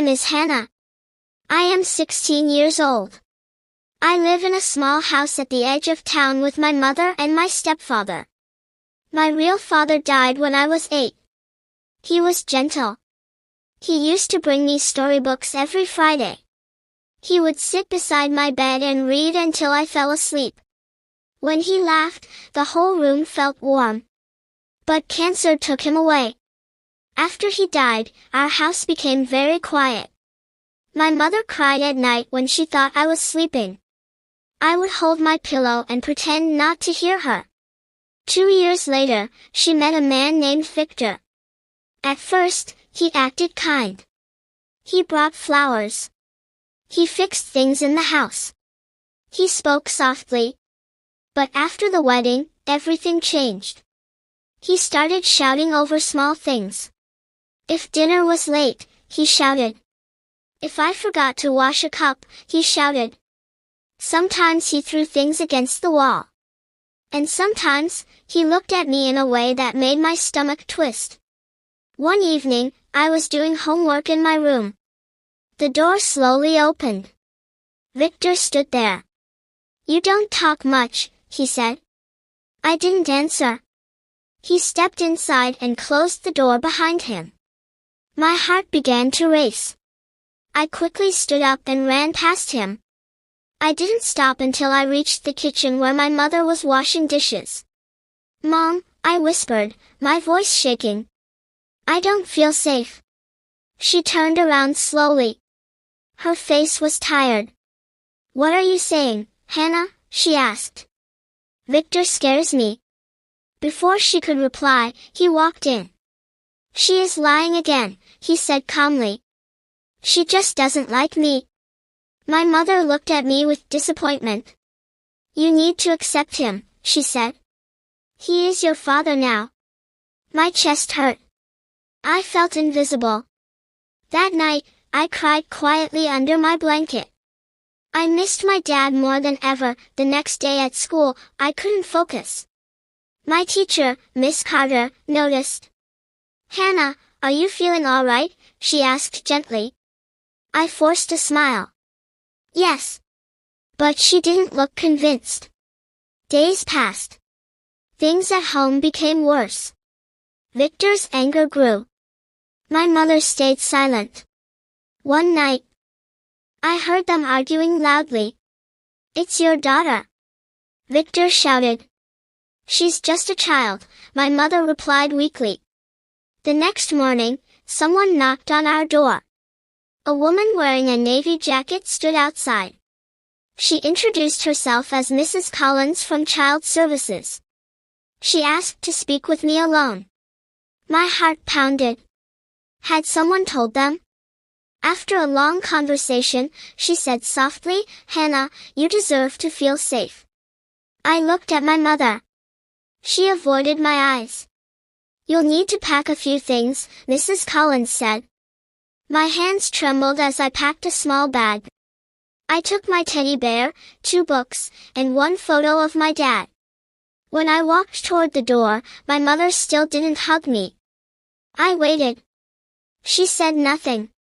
name is Hannah. I am 16 years old. I live in a small house at the edge of town with my mother and my stepfather. My real father died when I was 8. He was gentle. He used to bring me storybooks every Friday. He would sit beside my bed and read until I fell asleep. When he laughed, the whole room felt warm. But cancer took him away. After he died, our house became very quiet. My mother cried at night when she thought I was sleeping. I would hold my pillow and pretend not to hear her. 2 years later, she met a man named Victor. At first, he acted kind. He brought flowers. He fixed things in the house. He spoke softly. But after the wedding, everything changed. He started shouting over small things. If dinner was late, he shouted. If I forgot to wash a cup, he shouted. Sometimes he threw things against the wall. And sometimes, he looked at me in a way that made my stomach twist. One evening, I was doing homework in my room. The door slowly opened. Victor stood there. You don't talk much, he said. I didn't answer. He stepped inside and closed the door behind him. My heart began to race. I quickly stood up and ran past him. I didn't stop until I reached the kitchen where my mother was washing dishes. Mom, I whispered, my voice shaking. I don't feel safe. She turned around slowly. Her face was tired. What are you saying, Hannah? She asked. Victor scares me. Before she could reply, he walked in. She is lying again, he said calmly. She just doesn't like me. My mother looked at me with disappointment. You need to accept him, she said. He is your father now. My chest hurt. I felt invisible. That night, I cried quietly under my blanket. I missed my dad more than ever. The next day at school, I couldn't focus. My teacher, Miss Carter, noticed. Hannah, are you feeling all right? She asked gently. I forced a smile. Yes. But she didn't look convinced. Days passed. Things at home became worse. Victor's anger grew. My mother stayed silent. One night, I heard them arguing loudly. It's your daughter, Victor shouted. She's just a child, my mother replied weakly. The next morning, someone knocked on our door. A woman wearing a navy jacket stood outside. She introduced herself as Mrs. Collins from Child Services. She asked to speak with me alone. My heart pounded. Had someone told them? After a long conversation, she said softly, Hannah, you deserve to feel safe. I looked at my mother. She avoided my eyes. You'll need to pack a few things, Mrs. Collins said. My hands trembled as I packed a small bag. I took my teddy bear, 2 books, and 1 photo of my dad. When I walked toward the door, my mother still didn't hug me. I waited. She said nothing.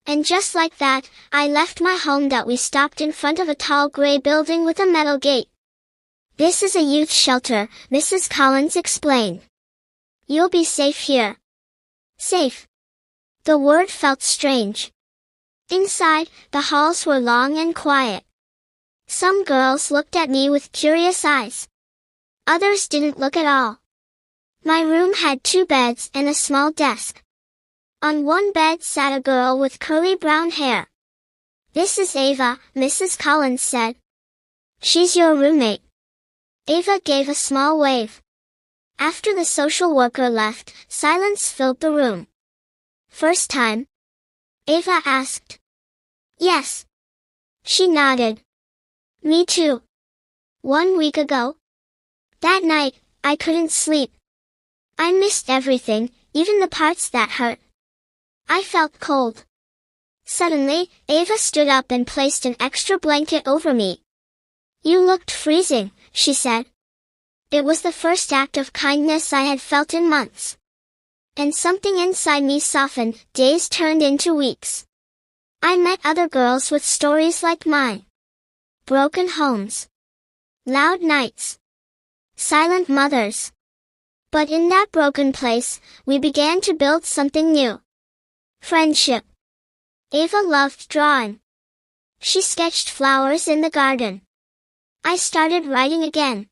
And just like that, I left my home. That we stopped in front of a tall gray building with a metal gate. This is a youth shelter, Mrs. Collins explained. You'll be safe here. Safe. The word felt strange. Inside, the halls were long and quiet. Some girls looked at me with curious eyes. Others didn't look at all. My room had 2 beds and a small desk. On one bed sat a girl with curly brown hair. This is Ava, Mrs. Collins said. She's your roommate. Ava gave a small wave. After the social worker left, silence filled the room. First time? Ava asked. Yes. She nodded. Me too. 1 week ago. That night, I couldn't sleep. I missed everything, even the parts that hurt. I felt cold. Suddenly, Ava stood up and placed an extra blanket over me. You looked freezing, she said. It was the first act of kindness I had felt in months. And something inside me softened. Days turned into weeks. I met other girls with stories like mine. Broken homes. Loud nights. Silent mothers. But in that broken place, we began to build something new. Friendship. Ava loved drawing. She sketched flowers in the garden. I started writing again.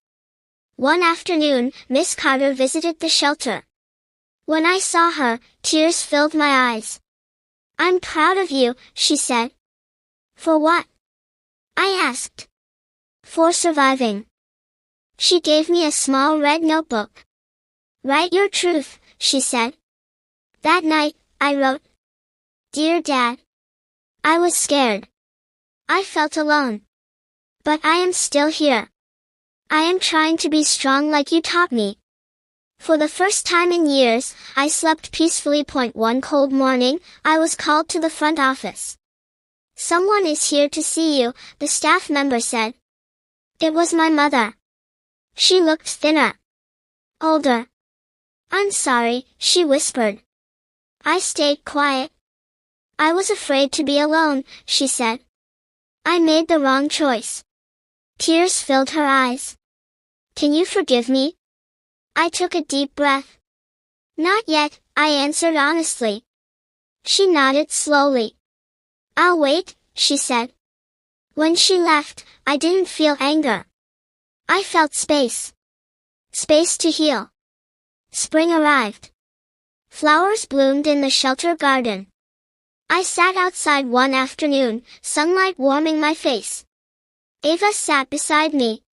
One afternoon, Miss Carter visited the shelter. When I saw her, tears filled my eyes. "I'm proud of you," she said. "For what?" I asked. "For surviving." She gave me a small red notebook. "Write your truth," she said. That night, I wrote, "Dear Dad. I was scared. I felt alone. But I am still here. I am trying to be strong like you taught me." For the first time in years, I slept peacefully. One cold morning, I was called to the front office. "Someone is here to see you," the staff member said. It was my mother. She looked thinner. Older. "I'm sorry," she whispered. I stayed quiet. "I was afraid to be alone," she said. "I made the wrong choice." Tears filled her eyes. "Can you forgive me?" I took a deep breath. "Not yet," I answered honestly. She nodded slowly. "I'll wait," she said. When she left, I didn't feel anger. I felt space. Space to heal. Spring arrived. Flowers bloomed in the shelter garden. I sat outside one afternoon, sunlight warming my face. Ava sat beside me.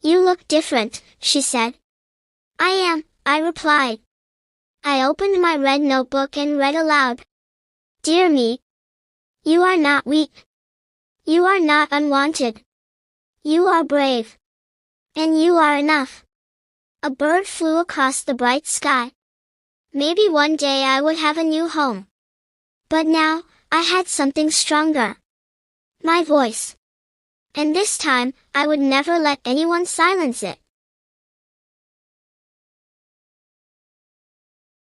"You look different," she said. "I am," I replied. I opened my red notebook and read aloud. "Dear me. You are not weak. You are not unwanted. You are brave. And you are enough." A bird flew across the bright sky. Maybe one day I would have a new home. But now, I had something stronger. My voice. And this time, I would never let anyone silence it.